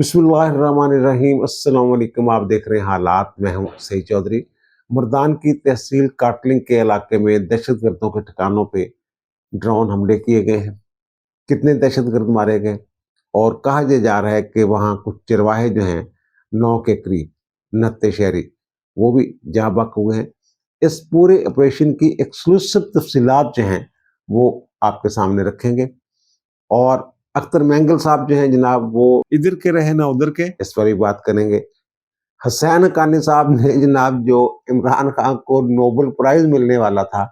बिस्मिल्लाहिर्रहमानिर्रहीम। अस्सलाम वालेकुम। आप देख रहे हैं हालात। मैं हूं सईद चौधरी। मर्दान की तहसील काटलिंग के इलाके में दहशतगर्दों के ठिकानों पे ड्रोन हमले किए गए हैं। कितने दहशतगर्द मारे गए और कहा यह जा रहा है कि वहां कुछ चरवाहे जो हैं 9 के करीब नत्ते शहरी वो भी जहाँ बक हुए हैं। इस पूरे ऑपरेशन की एक्सक्लूसिव तफसीलात जो हैं वो आपके सामने रखेंगे और अख्तर मैंगल साहब जो हैं जनाब वो इधर के रहे ना उधर के, इस पर भी बात करेंगे। हसैन हक्कानी साहब ने जनाब जो इमरान खान को नोबेल प्राइज मिलने वाला था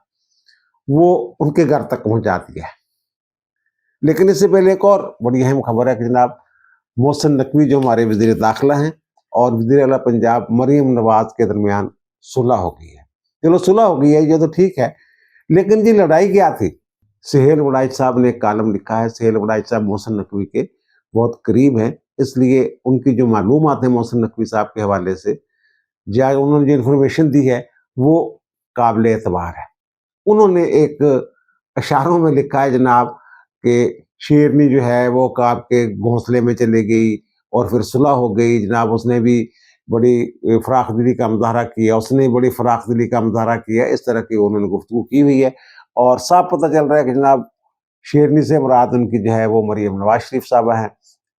वो उनके घर तक पहुंचा दिया है। लेकिन इससे पहले एक और बड़ी अहम खबर है कि जनाब मोहसिन नकवी जो हमारे वजीर दाखिला हैं और वजीर आला पंजाब मरीम नवाज के दरमियान सुलह हो गई है। चलो सुलह हो गई है ये तो ठीक है, लेकिन ये लड़ाई क्या थी? सुहेल वड़ाइच साहब ने एक कॉलम लिखा है। सुहेल वड़ाइच साहब मोहसिन नकवी के बहुत करीब हैं, इसलिए उनकी जो मालूमात है मोहसिन नकवी साहब के हवाले से या उन्होंने जो इन्फॉर्मेशन दी है वो काबिल एतबार है। उन्होंने एक इशारों में लिखा है जनाब कि शेरनी जो है वो काब के घोंसले में चली गई और फिर सुलह हो गई। जनाब उसने भी बड़ी फराख दिली का मुजाहरा किया, उसने बड़ी फराख दिली का मुजाहरा किया, इस तरह की उन्होंने गुफ्तगू की हुई है। और साफ पता चल रहा है कि जनाब शेरनी से मुराद उनकी जो है वो मरीम नवाज शरीफ साहबा हैं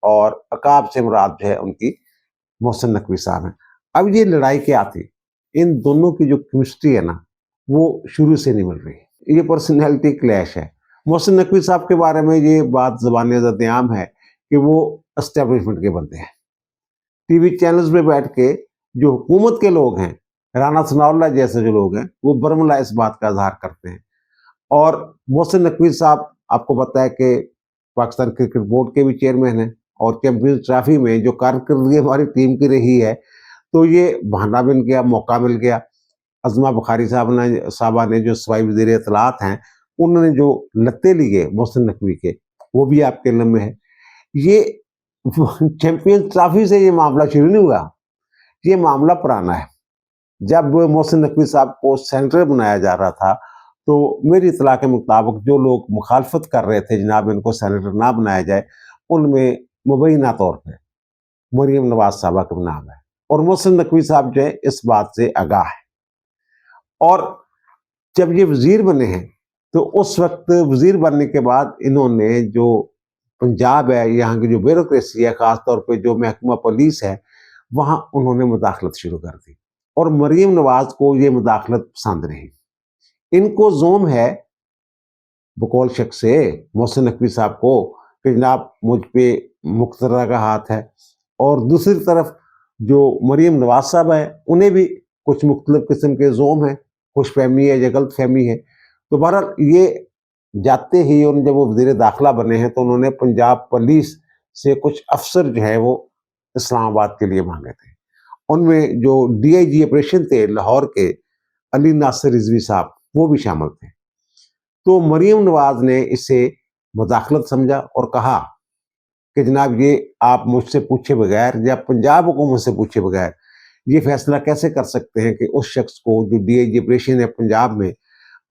और अकाब से मुराद जो है उनकी मोहसिन नकवी साहब हैं। अब ये लड़ाई क्या थी? इन दोनों की जो केमिस्ट्री है ना वो शुरू से नहीं मिल रही। ये पर्सनैलिटी क्लैश है। मोहसिन नकवी साहब के बारे में ये बात ज़बान ज़द-ए-आम है कि वो एस्टेब्लिशमेंट के बंदे हैं। टीवी चैनल्स पे बैठ के जो हुकूमत के लोग हैं, राना सनाउल्लाह जैसे जो लोग हैं, वो बरमला इस बात का इजहार करते हैं। और मोहसिन नकवी साहब आपको पता है कि पाकिस्तान क्रिकेट बोर्ड के भी चेयरमैन हैं और चैंपियंस ट्रॉफी में जो कारकर्दगी हमारी टीम की रही है तो ये बहाना बन गया, मौका मिल गया। अज़मा बुखारी साहबा ने जो सवाई वज़ीर इत्तलात हैं उन्होंने जो लत्ते लिए मोहसिन नकवी के वो भी आपके इल्म में है। ये चैंपियंस ट्रॉफी से ये मामला शुरू नहीं हुआ, ये मामला पुराना है। जब मोहसिन नकवी साहब को सेनेटर बनाया जा रहा था तो मेरी इत्तला के मुताबिक जो लोग मुखालफत कर रहे थे जनाब इनको सेनेटर ना बनाया जाए, उनमें मुबैना तौर पर मरीम नवाज साहबा का नाम है और मोहसिन नकवी साहब जो है इस बात से आगाह है। और जब ये वजीर बने हैं तो उस वक्त वजीर बनने के बाद इन्होंने जो पंजाब है, यहाँ की जो ब्यूरोक्रेसी है, खासतौर पे जो महकमा पुलिस है, वहाँ उन्होंने मुदाखलत शुरू कर दी और मरीम नवाज को ये मुदाखलत पसंद नहीं। इनको जोम है बकौल शख्स से मोहसिन नकवी साहब को कि जनाब मुझ पे मुख्तरा का हाथ है, और दूसरी तरफ जो मरीम नवाज साहब है उन्हें भी कुछ मुख्तलिफ किस्म के जोम है, खुश फहमी है या गलत फहमी है। तो बहरहाल ये जाते ही उन जब वो वज़ीर दाखिला बने हैं तो उन्होंने पंजाब पुलिस से कुछ अफसर जो है वो इस्लामाबाद के लिए मांगे थे। उनमें जो DIG ऑपरेशन थे लाहौर के अली नासिर रिजवी साहब वो भी शामिल थे। तो मरीम नवाज ने इसे मुदाखलत समझा और कहा कि जनाब ये आप मुझसे पूछे बगैर या पंजाब हुकूमत से पूछे बगैर ये फैसला कैसे कर सकते हैं कि उस शख्स को जो DIG ऑपरेशन है पंजाब में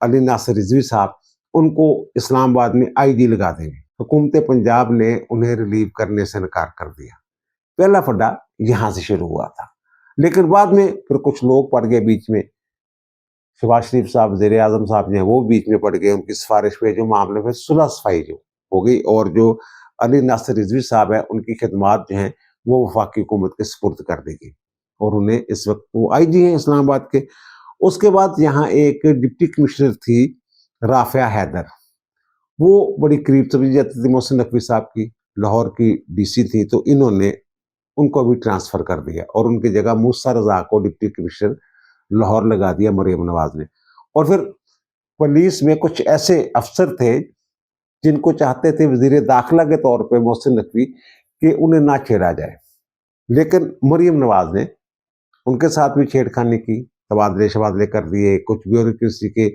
अली नासिर रिजवी साहब, उनको इस्लामाबाद में IG लगा देंगे। हुकूमत पंजाब ने उन्हें रिलीव करने से इनकार कर दिया। पहला फड्डा यहाँ से शुरू हुआ था, लेकिन बाद में फिर कुछ लोग पड़ गए बीच में। शहबाज शरीफ साहब वज़ीर आज़म साहब जो हैं वो बीच में पड़ गए, उनकी सिफारिश पे जो मामले में सुलह सफाई जो हो गई और जो अली नासिर रिजवी साहब हैं उनकी खिदमात जो हैं वो वफाकी हुकूमत के सुपुर्द कर दी गई और उन्हें इस वक्त वो IG हैं इस्लामाबाद के। उसके बाद यहाँ एक डिप्टी कमिश्नर थी राफिया हैदर, वो बड़ी करीब समझी जाती थी मोहसिन नकवी साहब की, लाहौर की DC थी। तो इन्होंने उनको भी ट्रांसफ़र कर दिया और उनकी जगह मूसा रज़ा को डिप्टी कमिश्नर लाहौर लगा दिया मरीम नवाज ने। और फिर पुलिस में कुछ ऐसे अफसर थे जिनको चाहते थे वज़ीर दाखिला के तौर पे मोहसिन नकवी कि उन्हें ना छेड़ा जाए, लेकिन मरीम नवाज ने उनके साथ भी छेड़खानी की, तबादले शबादले कर दिए। कुछ ब्यूरोक्रेसी के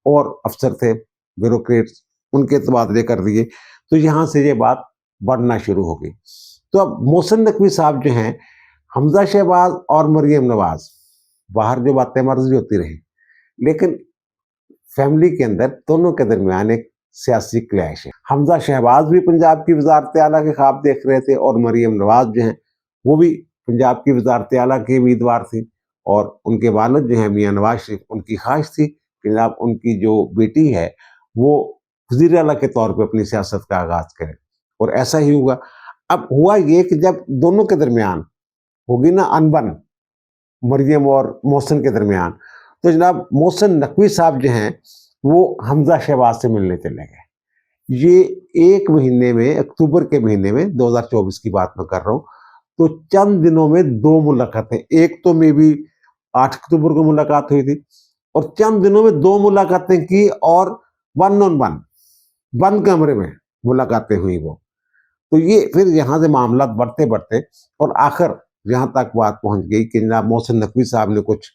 और अफसर थे ब्यूरोक्रेट्स, उनके तबादले कर दिए। तो यहाँ से ये बात बढ़ना शुरू हो गई। तो अब मोहसिन नकवी साहब जो हैं, हमजा शहबाज और मरीम नवाज बाहर जो बातें मर्जी होती रही, लेकिन फैमिली के अंदर दोनों के दरमियान एक सियासी क्लैश है। हमजा शहबाज भी पंजाब की वजारत आला के ख्वाब देख रहे थे और मरीम नवाज जो हैं وہ بھی पंजाब की वजारत आला के उम्मीदवार थी, और उनके वालिद जो हैं मियाँ नवाज शरीफ, उनकी ख्वाहिश थी कि जनाब उनकी जो बेटी है वो वज़ीर आला के तौर पे अपनी सियासत का आगाज़ करे, और ऐसा ही हुआ। अब हुआ ये कि जब दोनों के दरमियान होगी ना अनबन, मरियम और मोहसिन के दरमियान, तो जनाब मोहसिन नकवी साहब जो हैं वो हमजा शहबाज से मिलने चले गए। ये एक महीने में, अक्टूबर के महीने में 2024 की बात मैं कर रहा हूँ, तो चंद दिनों में 2 मुलाकातें, एक तो मे बी 8 अक्टूबर को मुलाकात हुई थी, और चंद दिनों में 2 मुलाकातें की, और वन ऑन वन, बंद कमरे में मुलाकातें हुई वो। तो ये फिर यहाँ से मामला बढ़ते बढ़ते और आखिर यहाँ तक बात पहुँच गई कि जनाब मोहसिन नकवी साहब ने कुछ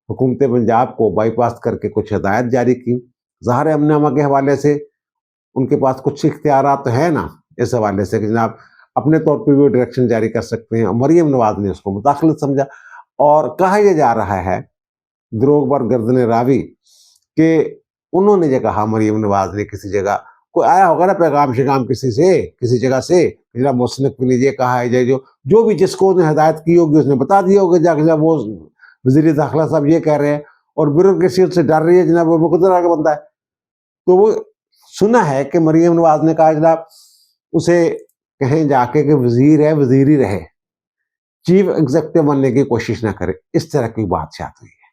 हुकूमत पंजाब को बाईपास करके कुछ हिदायत जारी की। ज़ाहिर है अमन अमन के हवाले से उनके पास कुछ इख्तियारात तो है ना, इस हवाले से कि जनाब अपने तौर पे भी डायरेक्शन जारी कर सकते हैं। मरियम नवाज ने उसको मुदाखलत समझा, और कहा यह जा रहा है द्रोग बर गर्दन रावी कि उन्होंने ये कहा, मरियम नवाज ने किसी जगह कोई आया होगा ना पैगाम शिगाम किसी से, किसी जगह से, जनाब मोहसिन नकवी ने ये कहा है, जो भी जिसको उसने हिदायत की होगी उसने बता दिया होगा जाके, जब वो वज़ीर दाखिला साहब ये कह रहे हैं और ब्यूरोक्रेसी उससे डर रही है, जनाब वो मुकद्दर का बंदा है। तो वो सुना है कि मरियम नवाज ने कहा जनाब उसे कहें जाके कि वजीर है, वजीर ही रहे, चीफ एग्जीक्यूटिव बनने की कोशिश ना करे, इस तरह की बात शायद हुई है।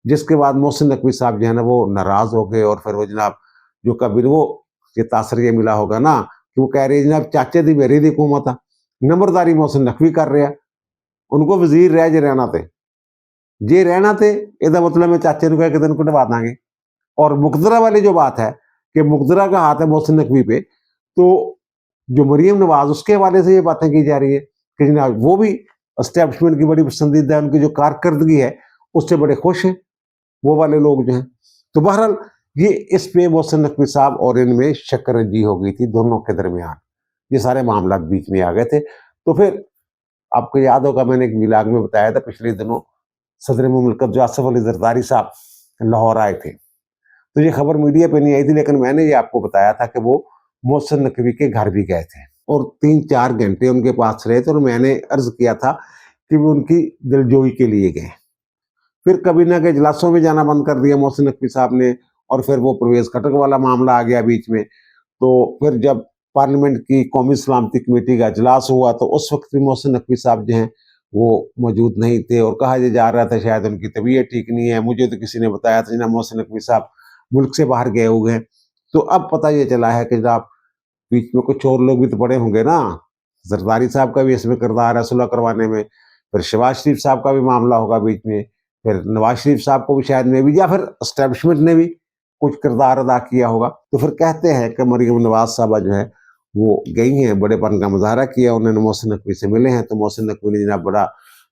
जिसके बाद मोहसिन नकवी साहब जो है ना वो नाराज हो गए, और फिर वो जनाब जो कभी वो ये तासर ये मिला होगा ना कि वो कह रही है जनाब चाचे दी मेरी दी हुकूमत, नंबरदारी मोहसिन नकवी कर रहे हैं, उनको वजीर रह जे रहना थे, जे रहना थे, ਇਹਦਾ मतलब मैं चाचे ਨੂੰ कह के को निभा देंगे। और मुकदरा वाली जो बात है कि मुकदरा का हाथ है मोहसिन नकवी पे, तो जो मरियम नवाज उसके हवाले से ये बातें की जा रही है कि जनाब वो भी एस्टेब्लिशमेंट की बड़ी पसंदीदा है, उनकी जो कारकर्दगी है उससे बड़े खुश हैं वो वाले लोग जो हैं। तो बहरहाल ये इस पे मोहसिन नकवी साहब और इनमें शक्करंजी हो गई थी दोनों के दरमियान, ये सारे मामला बीच में आ गए थे। तो फिर आपको याद होगा मैंने एक मिलाग में बताया था पिछले दिनों सदर मुमलकत जो आसिफ अली जरदारी साहब लाहौर आए थे, तो ये खबर मीडिया पे नहीं आई थी, लेकिन मैंने ये आपको बताया था कि वो मोहसिन नकवी के घर भी गए थे और 3-4 घंटे उनके पास रहे थे, और मैंने अर्ज किया था कि वो उनकी दिलजोई के लिए गए। फिर कभी ना के इजलासों में जाना बंद कर दिया मोहसिन नकवी साहब ने, और फिर वो परवेज खटक वाला मामला आ गया बीच में। तो फिर जब पार्लियामेंट की कौमी सलामती कमेटी का इजलास हुआ तो उस वक्त भी मोहसिन नकवी साहब जो हैं वो मौजूद नहीं थे, और कहा जा रहा था शायद उनकी तबीयत ठीक नहीं है। मुझे तो किसी ने बताया था जनाब मोहसिन नकवी साहब मुल्क से बाहर गए हुए हैं। तो अब पता ये चला है कि जनाब बीच में कुछ और लोग भी तो पड़े होंगे ना, जरदारी साहब का भी इसमें किरदार है सुलह करवाने में, फिर शहबाज शरीफ साहब का भी मामला होगा बीच में, फिर नवाज शरीफ साहब को भी शायद में भी, या फिर एस्टेब्लिशमेंट ने भी कुछ किरदार अदा किया होगा। तो फिर कहते हैं कि मरियम नवाज साहबा जो है वो गई हैं, बड़ेपन का मुजाहरा किया, उन्होंने मोहसिन नकवी से मिले हैं, तो मोहसिन नकवी ने जनाब बड़ा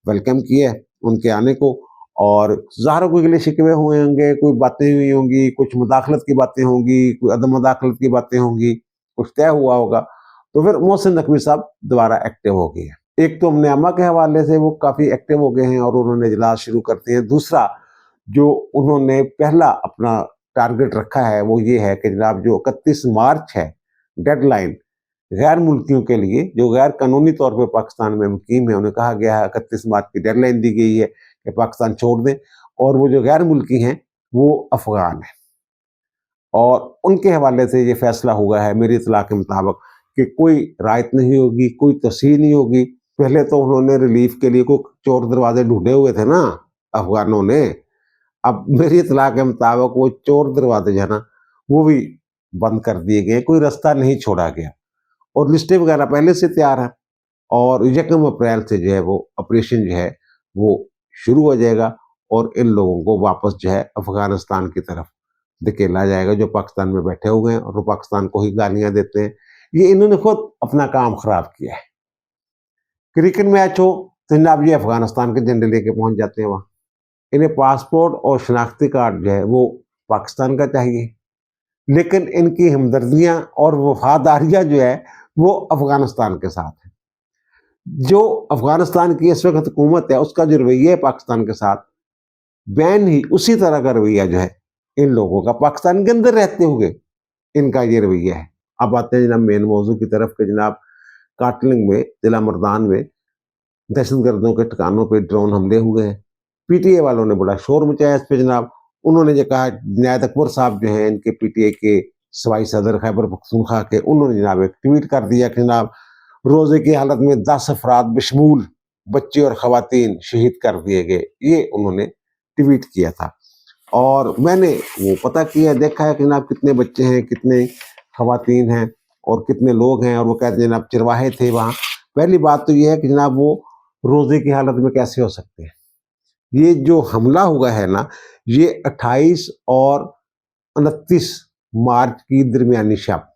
वेलकम किया है उनके आने को, और ज़ाहिर कोई गिले शिकवे हुए होंगे, कोई बातें हुई होंगी, कुछ मुदाखलत की बातें होंगी, कोई अदम मुदाखलत की बातें होंगी, कुछ तय हुआ होगा। तो फिर मोहसिन नकवी साहब दोबारा एक्टिव हो गए हैं। एक तो हमने अम्मा के हवाले से वो काफ़ी एक्टिव हो गए हैं और उन्होंने इजलास शुरू करते हैं। दूसरा जो उन्होंने पहला अपना टारगेट रखा है वो ये है कि जनाब जो 31 मार्च है डेडलाइन गैर मुल्कियों के लिए, जो गैर कानूनी तौर पर पाकिस्तान में मुकीम है, उन्हें कहा गया है 31 मार्च की डेडलाइन दी गई है कि पाकिस्तान छोड़ दें, और वो जो गैर मुल्की हैं वो अफगान हैं, और उनके हवाले से ये फैसला हुआ है मेरी इतला के मुताबिक कि कोई रायत नहीं होगी, कोई तस्हीर नहीं होगी। पहले तो उन्होंने रिलीफ के लिए कोई चोर दरवाजे ढूंढे हुए थे ना अफगानों ने, अब मेरी इतला के मुताबिक वो चोर दरवाजे जो है ना वो भी बंद कर दिए गए, कोई रास्ता नहीं छोड़ा गया, और लिस्टें वगैरह पहले से तैयार है, और 1 अप्रैल से जो है वो ऑपरेशन जो है वो शुरू हो जाएगा, और इन लोगों को वापस जो है अफगानिस्तान की तरफ धकेला जाएगा जो पाकिस्तान में बैठे हुए हैं, और वो पाकिस्तान को ही गालियां देते हैं। ये इन्होंने खुद अपना काम खराब किया है। क्रिकेट मैच हो तो जनाब ये अफगानिस्तान के झंडे लेके पहुंच जाते हैं वहाँ। इन्हें पासपोर्ट और शनाख्ती कार्ड जो है वो पाकिस्तान का चाहिए, लेकिन इनकी हमदर्दियां और वफादारियां जो है वो अफगानिस्तान के साथ है। जो अफगानिस्तान की इस वक्त हुकूमत है उसका जो रवैया है पाकिस्तान के साथ, बैन ही उसी तरह का रवैया जो है इन लोगों का पाकिस्तान के अंदर रहते हुए इनका ये रवैया है। अब आते हैं जनाब मेन मौजू की तरफ के जनाब काटलिंग में, जिला मर्दान में दहशत गर्दों के ठिकानों पे ड्रोन हमले हुए हैं। पीटीआई वालों ने बड़ा शोर मचाया इस पे जनाब। उन्होंने जो कहा, नायत अकबर साहब जो हैं इनके पीटीआई के सवाई सदर खैबर पख्तूनख्वा के, उन्होंने जनाब एक ट्वीट कर दिया कि जनाब रोजे की हालत में 10 अफराद बशमूल बच्चे और खवातीन शहीद कर दिए गए। ये उन्होंने ट्वीट किया था और मैंने वो पता किया, देखा है कि जनाब कितने बच्चे हैं, कितने खवातीन हैं और कितने लोग हैं। और वो कहते हैं जनाब चरवाहे थे वहाँ। पहली बात तो ये है कि जनाब वो रोजे की हालत में कैसे हो सकते हैं। ये जो हमला हुआ है ना, ये 28 और 29 मार्च की दरमियानी शब,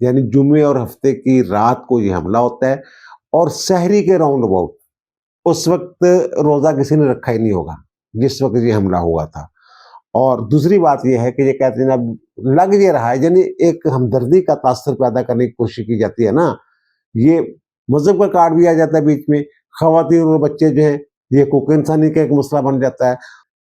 यानी जुमे और हफ्ते की रात को ये हमला होता है। और सहरी के राउंड अबाउट उस वक्त रोजा किसी ने रखा ही नहीं होगा जिस वक्त ये हमला हुआ था। और दूसरी बात यह है कि ये कहते हैं अब लग ये रहा है, यानी एक हमदर्दी का तासर पैदा करने की कोशिश की जाती है ना। ये मजहब का कार्ड भी आ जाता है बीच में। खवातीन और बच्चे जो हैं ये कोक इंसानी का एक मसला बन जाता है।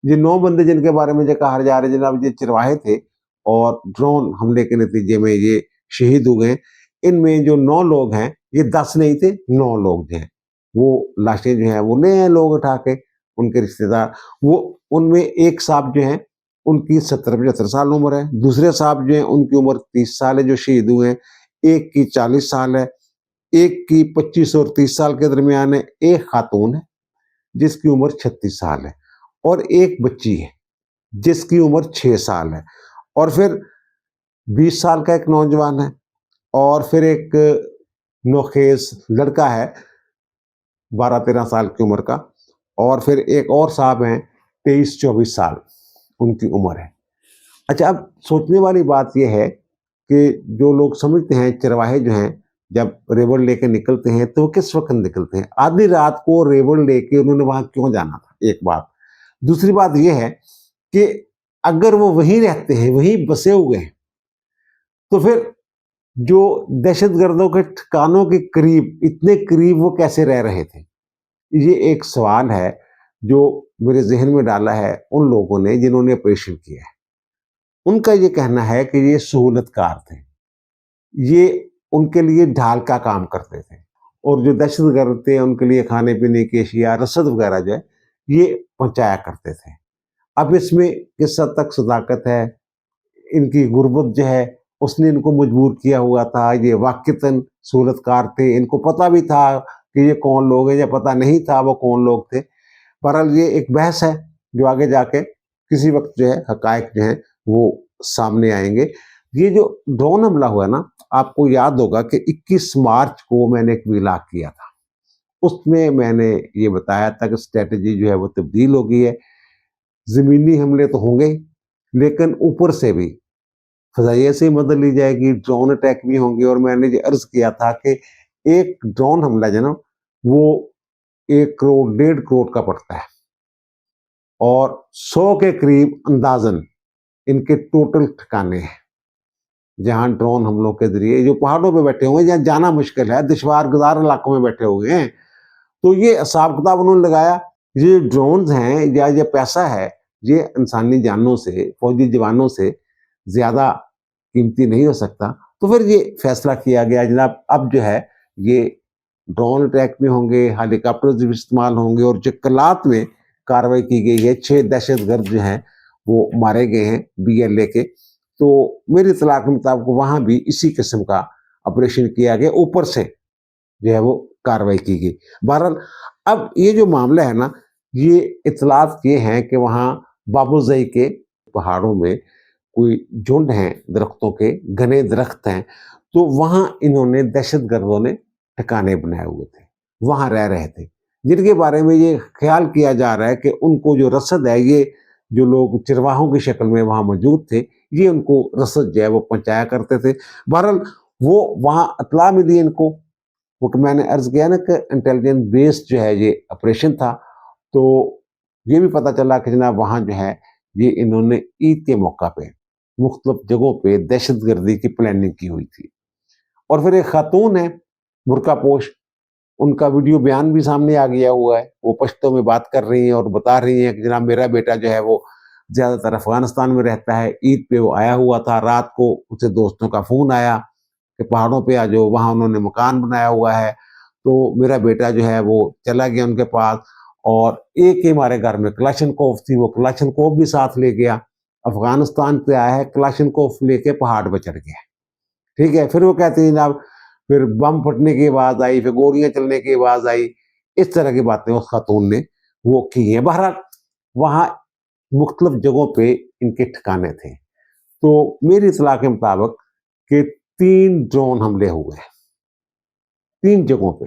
ये 9 बंदे जिनके बारे में जो कहा जा रहा है जनाब ये चरवाहे थे और ड्रोन हमले के नतीजे में ये शहीद हुए। इनमें जो 9 लोग हैं ये 10 नहीं थे, 9 लोग जो हैं वो लाशें जो हैं वो ले आए लोग उठा के, उनके रिश्तेदार। वो उनमें एक साहब जो हैं उनकी 70-75 साल उम्र है, दूसरे साहब जो हैं उनकी उम्र 30 साल है जो शहीद हुए हैं, एक की 40 साल है, एक की 25 और 30 साल के दरमियान है, एक खातून है जिसकी उम्र 36 साल है और एक बच्ची है जिसकी उम्र 6 साल है और फिर 20 साल का एक नौजवान है और फिर एक नौखेज लड़का है 12-13 साल की उम्र का और फिर एक और साहब हैं 23-24 साल उनकी उम्र है। अच्छा, अब सोचने वाली बात यह है कि जो लोग समझते हैं चरवाहे जो हैं जब रेवड़ लेके निकलते हैं तो किस वक्त निकलते हैं, आधी रात को रेवड़ लेके उन्होंने वहां क्यों जाना था, एक बात। दूसरी बात यह है कि अगर वो वहीं रहते हैं, वहीं बसे हुए हैं, तो फिर जो दहशत गर्दों के ठिकानों के करीब, इतने करीब वो कैसे रह रहे थे। ये एक सवाल है जो मेरे जहन में डाला है उन लोगों ने जिन्होंने ऑपरेशन किया है। उनका ये कहना है कि ये सहूलतकार थे, ये उनके लिए ढाल का काम करते थे और जो दहशतगर्द थे उनके लिए खाने पीने की अशिया, रसद वगैरह जो है ये पहुंचाया करते थे। अब इसमें किस हद तक सदाकत है, इनकी गुर्बत जो है उसने इनको मजबूर किया हुआ था, ये वाक़तन सहूलतकार थे, इनको पता भी था कि ये कौन लोग हैं या पता नहीं था वो कौन लोग थे। बहरहाल ये एक बहस है जो आगे जाके किसी वक्त जो है हकायक जो है वो सामने आएंगे। ये जो ड्रोन हमला हुआ ना, आपको याद होगा कि 21 मार्च को मैंने एक व्लॉग किया था, उसमें मैंने ये बताया था कि स्ट्रेटजी जो है वो तब्दील हो गई है। ज़मीनी हमले तो होंगे लेकिन ऊपर से भी फ़ज़ाइया से मदद ली जाएगी, ड्रोन अटैक भी होंगे। और मैंने ये अर्ज़ किया था कि एक ड्रोन हमला जो ना वो 1 करोड़ 1.5 करोड़ का पड़ता है और 100 के करीब अंदाजन इनके टोटल ठिकाने हैं जहां ड्रोन हमलों के जरिए जो पहाड़ों पे बैठे हुए हैं, जहां जाना मुश्किल है, दुश्वार गुजार इलाकों में बैठे हुए हैं, तो ये हिसाब किताब उन्होंने लगाया। ये ड्रोन हैं या ये पैसा है, ये इंसानी जानों से, फौजी जवानों से ज्यादा कीमती नहीं हो सकता। तो फिर ये फैसला किया गया जनाब अब जो है ये ड्रोन अटैक भी होंगे, हेलीकॉप्टर भी इस्तेमाल होंगे और जो कलात में कार्रवाई की गई है, 6 दहशतगर्द जो हैं वो मारे गए हैं BLA के। तो मेरी इत्तला के मुताबिक वहां भी इसी किस्म का ऑपरेशन किया गया, ऊपर से जो है वो कार्रवाई की गई। बहरहाल अब ये जो मामला है ना, ये इत्तलात ये हैं कि वहाँ बाबूजई के पहाड़ों में कोई झुंड हैं दरख्तों के, घने दरख्त हैं, तो वहाँ इन्होंने दहशतगर्दों ने ठिकाने बनाए हुए थे, वहाँ रह रहे थे, जिनके बारे में ये ख्याल किया जा रहा है कि उनको जो रसद है, ये जो लोग चरवाहों की शक्ल में वहाँ मौजूद थे, ये उनको रसद जो है वो पहुँचाया करते थे। बहरहाल वो वहाँ इत्तला मिली इनको, वो कि मैंने अर्ज़ किया ना कि इंटेलिजेंस बेस्ड जो है ये ऑपरेशन था। तो ये भी पता चला कि जनाब वहाँ जो है ये इन्होंने ईद के मौका पे मुख्तलिफ जगहों पे दहशतगर्दी की प्लानिंग की हुई थी। और फिर एक खातून है बुर्का पोश, उनका वीडियो बयान भी सामने आ गया हुआ है, वो पश्तो में बात कर रही हैं और बता रही हैं कि जनाब मेरा बेटा जो है वो ज़्यादातर अफगानिस्तान में रहता है, ईद पे वो आया हुआ था, रात को उसे दोस्तों का फ़ोन आया कि पहाड़ों पे आ जाओ, वहाँ उन्होंने मकान बनाया हुआ है, تو میرا بیٹا جو ہے وہ چلا گیا ان کے پاس، اور ایک ہی ہمارے گھر میں کلاشنکوف تھی، وہ کلاشنکوف بھی ساتھ لے گیا۔ افغانستان سے آیا ہے، کلاشنکوف لے کے پہاڑ پہ چڑھ گیا، ٹھیک ہے۔ پھر وہ کہتے ہیں جناب پھر بم پھٹنے کی آواز آئی، پھر گولیاں چلنے کی آواز آئی، اس طرح کی باتیں اس خاتون نے وہ کی ہیں۔ بہرحال وہاں مختلف جگہوں پہ ان کے ٹھکانے تھے۔ تو میری اطلاع کے مطابق کہ 3 ڈرون حملے ہوئے ہیں 3 جگہوں پہ۔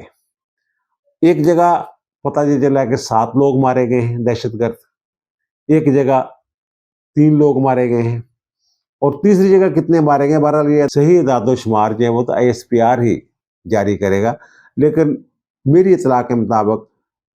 ایک جگہ پتہ یہ چلا کہ 7 لوگ مارے گئے ہیں دہشت گرد، ایک جگہ 3 لوگ مارے گئے ہیں، اور تیسری جگہ کتنے مارے گئے بہرحال یہ صحیح اعداد و شمار جو ہے وہ تو ISPR ہی جاری کرے گا، لیکن میری اطلاع کے مطابق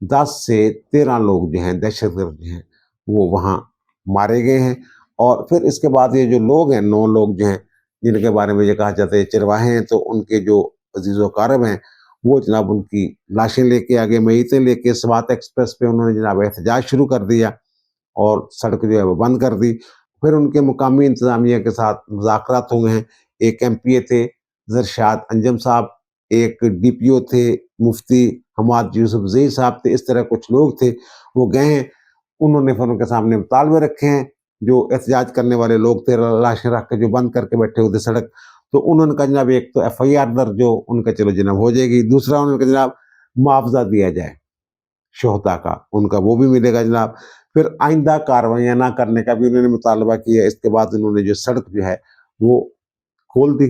10 سے 13 لوگ جو ہیں دہشت گرد جو ہیں وہ وہاں مارے گئے ہیں۔ اور پھر اس کے بعد یہ جو لوگ ہیں 9 لوگ جو ہیں جن کے بارے میں یہ کہا جاتا ہے چرواہے ہیں، تو ان کے جو عزیز و اقارب ہیں وہ جناب ان کی لاشیں لے کے آگے، میتیں لے کے سوات ایکسپریس پہ انہوں نے جناب احتجاج شروع کر دیا اور سڑک جو ہے وہ بند کر دی۔ پھر ان کے مقامی انتظامیہ کے ساتھ مذاکرات ہوئے ہیں۔ ایک MPA تھے زرشاد انجم صاحب، ایک DPO تھے مفتی حماد یوسف زئی صاحب تھے، اس طرح کچھ لوگ تھے، وہ گئے ہیں، انہوں نے پھر ان کے سامنے مطالبے رکھے ہیں۔ جو احتجاج کرنے والے لوگ تھے لاشیں رکھ کے جو بند کر کے بیٹھے ہوئے تھے سڑک، تو انہوں نے کہا جناب ایک تو FIR درج جو ان کا چلو جناب ہو جائے گی، دوسرا انہوں نے کہا جناب معاوضہ دیا جائے شہداء کا، ان کا وہ بھی ملے گا جناب۔ پھر آئندہ کاروائیاں نہ کرنے کا بھی انہوں نے مطالبہ کیا۔ اس کے بعد انہوں نے جو سڑک جو ہے وہ کھول دی،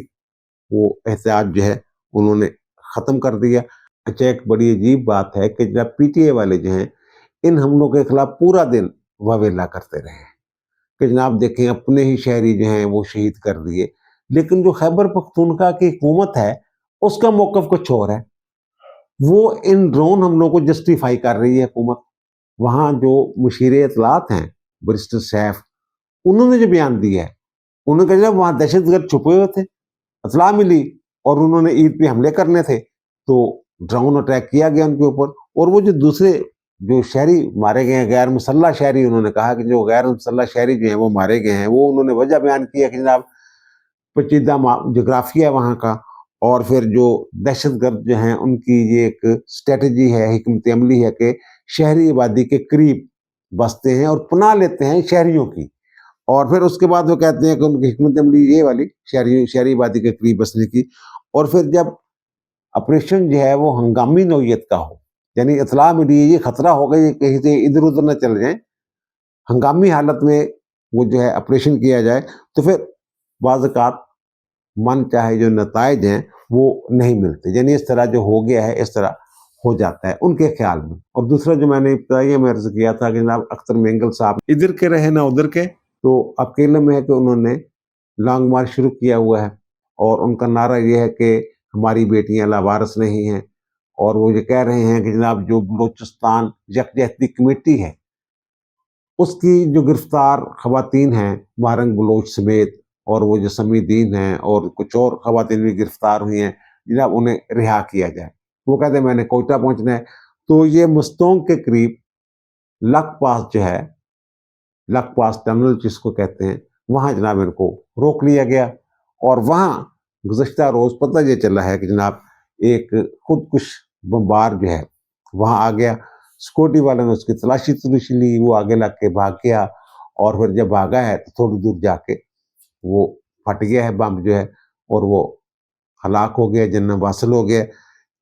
وہ احتجاج جو ہے انہوں نے ختم کر دیا۔ اچھا ایک بڑی عجیب بات ہے کہ جب PTI والے جو ہیں ان حملوں کے خلاف پورا دن واویلا کرتے رہے کہ جناب دیکھیں اپنے ہی شہری جو ہیں وہ شہید کر دیے، لیکن جو خیبر پختونخوا کی حکومت ہے اس کا موقف کچھ اور ہے، وہ ان ڈرون حملوں کو جسٹیفائی کر رہی ہے حکومت۔ وہاں جو مشیر اطلاعات ہیں برسٹر سیف، انہوں نے جو بیان دیا ہے، انہوں نے کہا جناب وہاں دہشت گرد چھپے ہوئے تھے، اطلاع ملی اور انہوں نے عید پہ حملے کرنے تھے، تو ڈرون اٹیک کیا گیا ان کے اوپر۔ اور وہ جو دوسرے جو شہری مارے گئے ہیں غیر مسلح شہری، انہوں نے کہا کہ جو غیر مسلح شہری جو ہیں وہ مارے گئے ہیں، وہ انہوں نے وجہ بیان کیا کہ جناب پیچیدہ جغرافیہ ہے وہاں کا، اور پھر جو دہشت گرد جو ہیں ان کی یہ ایک اسٹریٹجی ہے، حکمت عملی ہے کہ شہری آبادی کے قریب بستے ہیں اور پناہ لیتے ہیں شہریوں کی، اور پھر اس کے بعد وہ کہتے ہیں کہ ان کی حکمت عملی یہ والی شہری آبادی کے قریب بسنے کی۔ اور پھر جب آپریشن جو ہے وہ ہنگامی نوعیت کا ہو، یعنی اطلاع ملی یہ خطرہ ہوگا یہ کہیں سے ادھر ادھر نہ چل جائیں، ہنگامی حالت میں وہ جو ہے آپریشن کیا جائے، تو پھر بعض اوقات من چاہے جو نتائج ہیں وہ نہیں ملتے، یعنی اس طرح جو ہو گیا ہے اس طرح ہو جاتا ہے ان کے خیال میں۔ اور دوسرا جو میں نے ابتدائیہ میں عرض کیا تھا کہ جناب اختر مینگل صاحب ادھر کے رہے نہ ادھر کے، تو اب کے علم ہے کہ انہوں نے لانگ مارچ شروع کیا ہوا ہے، اور ان کا نعرہ یہ ہے کہ ہماری بیٹیاں لاوارث نہیں ہیں، اور وہ یہ کہہ رہے ہیں کہ جناب جو بلوچستان یکجہتی کمیٹی ہے اس کی جو گرفتار خواتین ہیں مہرنگ بلوچ سمیت، اور وہ جو سمی دین ہیں اور کچھ اور خواتین بھی گرفتار ہوئی ہیں، جناب انہیں رہا کیا جائے۔ وہ کہتے ہیں میں نے کوئٹہ پہنچنا ہے، تو یہ مستونگ کے قریب لک پاس جو ہے، لک پاس ٹنل جس کو کہتے ہیں، وہاں جناب ان کو روک لیا گیا، اور وہاں گزشتہ روز پتہ یہ چلا ہے کہ جناب ایک خودکش بمبار جو ہے وہاں آ گیا، سیکورٹی والوں نے اس کی تلاشی لی، وہ آگے لگ کے بھاگ گیا، اور پھر جب بھاگا ہے تو تھوڑی دور جا کے وہ پھٹ گیا ہے بم جو ہے، اور وہ ہلاک ہو گیا، جنم واصل ہو گیا۔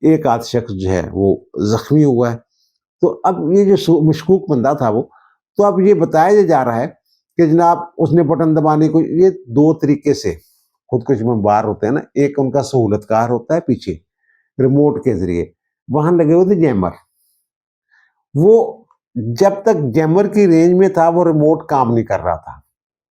ایک آدھ شخص جو ہے وہ زخمی ہوا ہے۔ تو اب یہ جو مشکوک بندہ تھا وہ، تو اب یہ بتایا جا رہا ہے کہ جناب اس نے بٹن دبانے کو، یہ 2 طریقے سے خودکش بمبار ہوتے ہیں نا، ایک ان کا سہولت کار ہوتا ہے پیچھے ریموٹ کے ذریعے، وہاں لگے ہوئے تھے جیمر، وہ جب تک جیمر کی رینج میں تھا وہ ریموٹ کام نہیں کر رہا تھا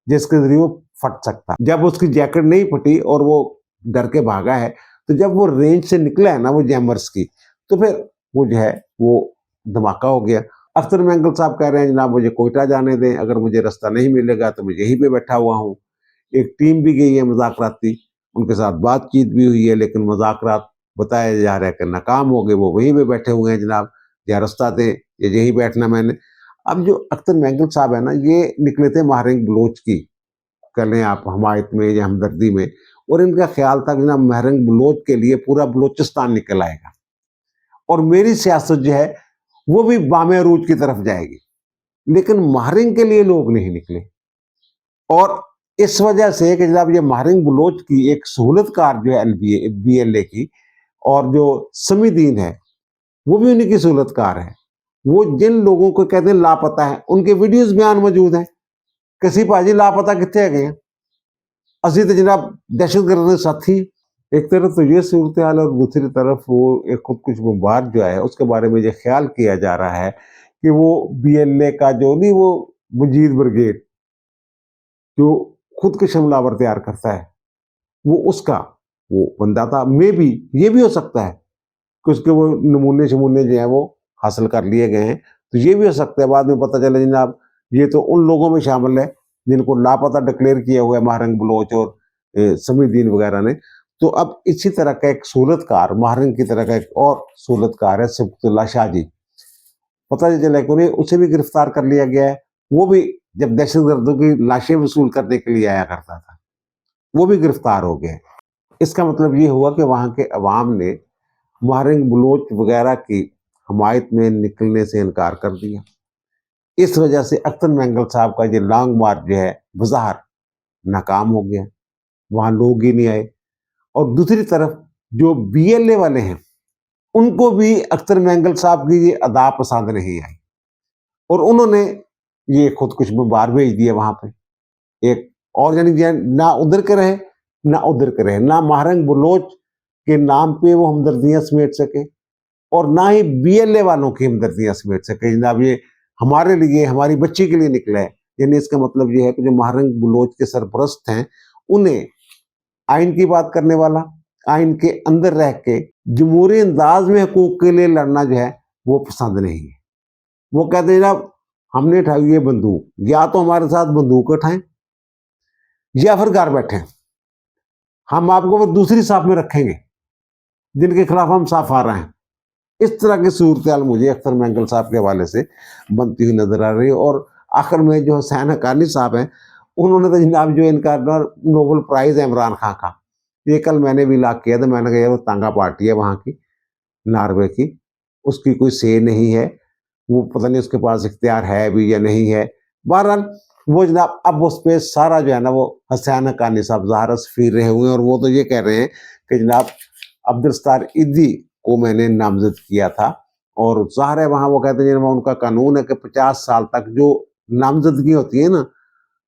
جس کے ذریعے وہ پھٹ سکتا۔ جب اس کی جیکٹ نہیں پھٹی اور وہ ڈر کے بھاگا ہے، تو جب وہ رینج سے نکلا ہے نا وہ جیمرز کی، تو پھر وہ جو ہے وہ دھماکہ ہو گیا۔ اختر مینگل صاحب کہہ رہے ہیں جناب مجھے کوئٹہ جانے دیں، اگر مجھے رستہ نہیں ملے گا تو میں یہیں پہ بیٹھا ہوا ہوں۔ ایک ٹیم بھی گئی ہے مذاکراتی، ان کے ساتھ بات چیت بھی ہوئی ہے، لیکن مذاکرات بتایا جا رہا ہے کہ ناکام ہو گئے، وہ وہیں پہ بیٹھے ہوئے ہیں جناب، یا رستہ دیں یا یہی بیٹھنا میں نے۔ اب جو اختر مینگل صاحب ہے نا، یہ نکلے تھے مہرنگ بلوچ کی، کر لیں آپ حمایت میں یا ہمدردی میں، اور ان کا خیال تھا کہ جناب مہرنگ بلوچ کے لیے پورا بلوچستان نکل آئے گا، اور میری سیاست جو ہے وہ بھی بام عروج کی طرف جائے گی. لیکن ماہرنگ کے لیے لوگ نہیں نکلے، اور اس وجہ سے کہ جناب یہ ماہرنگ بلوچ کی ایک سہولت کار جو ہے بی ایل اے کی، اور جو سمیع الدین ہے وہ بھی انہیں کی سہولت کار ہے. وہ جن لوگوں کو کہتے ہیں لاپتہ ہیں، ان کے ویڈیوز بیان موجود ہیں. کسی پاجی لاپتہ کتنے گئے ہیں، اسی تو جناب دہشت گرد ساتھی. ایک طرف تو یہ صورتحال، اور دوسری طرف وہ ایک خودکش بمبار جو ہے اس کے بارے میں یہ خیال کیا جا رہا ہے کہ وہ بی ایل اے کا جو نہیں، وہ مجید برگیڈ جو خودکش حملہ آور تیار کرتا ہے، وہ اس کا وہ بندہ تھا. میں بھی یہ بھی ہو سکتا ہے کہ اس کے وہ نمونے شمونے جو ہیں وہ حاصل کر لیے گئے ہیں. تو یہ بھی ہو سکتا ہے بعد میں پتہ چلے جناب یہ تو ان لوگوں میں شامل ہے جن کو لاپتہ ڈکلیئر کیا ہوا ہے ماہرنگ بلوچ اور سمیع الدین وغیرہ نے. تو اب اسی طرح کا ایک سہولت کار، ماہرنگ کی طرح کا ایک اور سہولت کار ہے سبکت اللہ شاہ جی. پتہ چلا کہ انہیں اسے بھی گرفتار کر لیا گیا ہے. وہ بھی جب دہشت گردوں کی لاشیں وصول کرنے کے لیے آیا کرتا تھا، وہ بھی گرفتار ہو گئے. اس کا مطلب یہ ہوا کہ وہاں کے عوام نے ماہرنگ بلوچ وغیرہ کی حمایت میں نکلنے سے انکار کر دیا. اس وجہ سے اختر مینگل صاحب کا یہ لانگ مارچ جو ہے بظاہر ناکام ہو گیا، وہاں لوگ ہی نہیں آئے. اور دوسری طرف جو بی ایل اے والے ہیں ان کو بھی اختر مینگل صاحب کی یہ ادا پسند نہیں آئی، اور انہوں نے یہ خودکش بمبار بھیج دیا وہاں پہ. ایک اور یعنی نہ ادھر کے رہے نہ ادھر کے رہے، نہ ماہرنگ بلوچ کے نام پہ وہ ہمدردیاں سمیٹ سکے، اور نہ ہی بی ایل اے والوں کی ہمدردیاں سمیٹ سکے. جناب یہ ہمارے لیے، ہماری بچی کے لیے نکلا ہے. یعنی اس کا مطلب یہ ہے کہ جو ماہرنگ بلوچ کے سرپرست ہیں انہیں آئین کی بات کرنے والا، آئین کے اندر رہ کے جمہوری انداز میں حقوق کے لیے لڑنا جو ہے وہ پسند نہیں ہے. وہ کہتے ہیں جناب ہم نے اٹھائی یہ بندوق، یا تو ہمارے ساتھ بندوق اٹھائیں یا پھر گھر بیٹھیں، ہم آپ کو وہ دوسری صاف میں رکھیں گے جن کے خلاف ہم صاف آ رہے ہیں. اس طرح کی صورتحال مجھے اختر مینگل صاحب کے حوالے سے بنتی ہوئی نظر آ رہی ہے. اور آخر میں جو حسین حقانی صاحب ہیں انہوں نے تو جناب جو ان کا نوبل پرائز ہے عمران خان کا، یہ کل میں نے بھی لاک کیا تھا. میں نے کہا یہ وہ تانگا پارٹی ہے وہاں کی، ناروے کی، اس کی کوئی سے نہیں ہے، وہ پتہ نہیں اس کے پاس اختیار ہے بھی یا نہیں ہے. بہرحال وہ جناب اب اس پہ سارا جو ہے نا وہ حسین حقانی صاحب ظاہر سفیر رہے ہوئے ہیں. اور وہ تو یہ کہہ رہے ہیں کہ جناب عبدالستار ایدھی کو میں نے نامزد کیا تھا، اور ظاہر ہے وہاں وہ کہتے ہیں ان کا قانون ہے کہ 50 سال تک جو نامزدگی ہوتی ہے نا،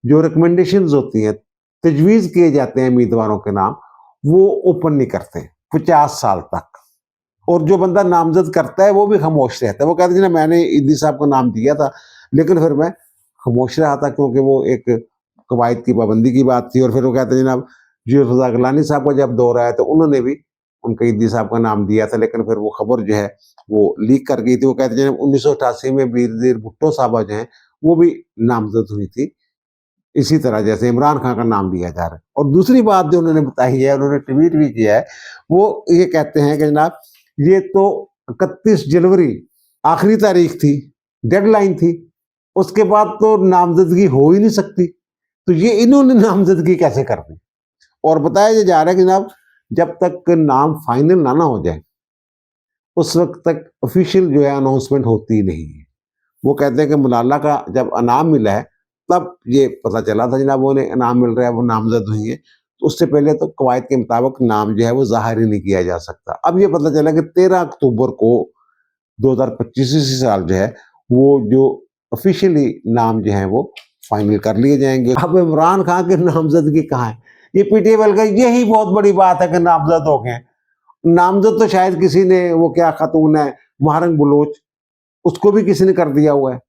جو ریکمنڈیشنز ہوتی ہیں، تجویز کیے جاتے ہیں امیدواروں کے نام، وہ اوپن نہیں کرتے 50 سال تک. اور جو بندہ نامزد کرتا ہے وہ بھی خاموش رہتا ہے. وہ کہتے ہیں نا میں نے ایدھی صاحب کو نام دیا تھا لیکن پھر میں خاموش رہا تھا کیونکہ وہ ایک قواعد کی پابندی کی بات تھی. اور پھر وہ کہتے ہیں جناب جی رضا گیلانی صاحب کا جب دور آیا تو انہوں نے بھی ان کا ایدھی صاحب کا نام دیا تھا، لیکن پھر وہ خبر جو ہے وہ لیک کر گئی تھی. وہ کہتے ہیں 1988 میں بیر بھٹو صاحبہ جو ہیں وہ بھی نامزد ہوئی تھی، اسی طرح جیسے عمران خان کا نام دیا جا رہا ہے. اور دوسری بات جو انہوں نے بتائی ہے، انہوں نے ٹویٹ بھی کیا ہے، وہ یہ کہتے ہیں کہ جناب یہ تو 31 جنوری آخری تاریخ تھی، ڈیڈ لائن تھی، اس کے بعد تو نامزدگی ہو ہی نہیں سکتی، تو یہ انہوں نے نامزدگی کیسے کر دی. اور بتایا جا رہا ہے کہ جناب جب تک نام فائنل نہ ہو جائے اس وقت تک آفیشیل جو ہے اناؤنسمنٹ ہوتی نہیں ہے. وہ کہتے ہیں کہ ملالہ کا جب انعام ملا ہے تب یہ پتہ چلا تھا جناب وہ انہیں انعام مل رہا ہے، وہ نامزد ہوئی ہیں. تو اس سے پہلے تو قواعد کے مطابق نام جو ہے وہ ظاہر ہی نہیں کیا جا سکتا. اب یہ پتہ چلا کہ 13 اکتوبر کو 2025 سال جو ہے وہ جو آفیشیلی نام جو ہیں وہ فائنل کر لیے جائیں گے. اب عمران خان کے نامزدگی کہاں ہے؟ یہ پی ٹی ایل کا یہی بہت بڑی بات ہے کہ نامزد ہو گئے. نامزد تو شاید کسی نے، وہ کیا خاتون ہے ماہرنگ بلوچ، اس کو بھی کسی نے کر دیا ہوا ہے.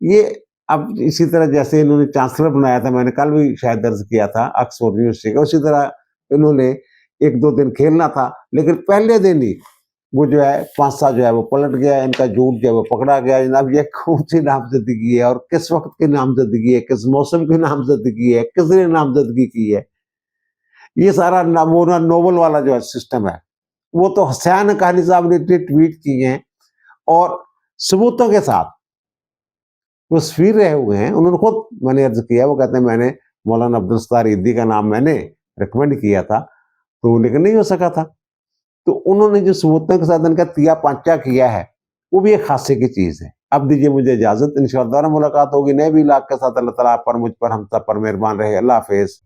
یہ اب اسی طرح جیسے انہوں نے چانسلر بنایا تھا، میں نے کل بھی شاید درج کیا تھا آکسفورڈ یونیورسٹی کا، اسی طرح انہوں نے 1-2 دن کھیلنا تھا، لیکن پہلے دن ہی وہ جو ہے 5 سال جو ہے وہ پلٹ گیا، ان کا جھوٹ جو ہے وہ پکڑا گیا. جناب یہ کون سی نامزدگی ہے اور کس وقت کی نامزدگی ہے، کس موسم کی نامزدگی ہے، کس نے نامزدگی کی ہے؟ یہ سارا نوبل والا جو ہے سسٹم ہے وہ تو حسین حقانی صاحب نے ٹویٹ کیے ہیں اور ثبوتوں کے ساتھ. وہ سفیر رہے ہوئے ہیں، انہوں نے خود، میں نے عرض کیا، وہ کہتے ہیں میں نے مولانا عبدالستار ایدھی کا نام میں نے ریکمینڈ کیا تھا تو لیکن نہیں ہو سکا تھا. تو انہوں نے جو ثبوتوں کے ساتھ ان کا تیا پانچا کیا ہے وہ بھی ایک خاصے کی چیز ہے. اب دیجیے مجھے اجازت، انشاءاللہ دوبارہ ملاقات ہوگی نئے بھی لاکھ کے ساتھ. اللہ تعالیٰ آپ پر، مجھ پر، ہم سب پر مہربان رہے. اللہ حافظ.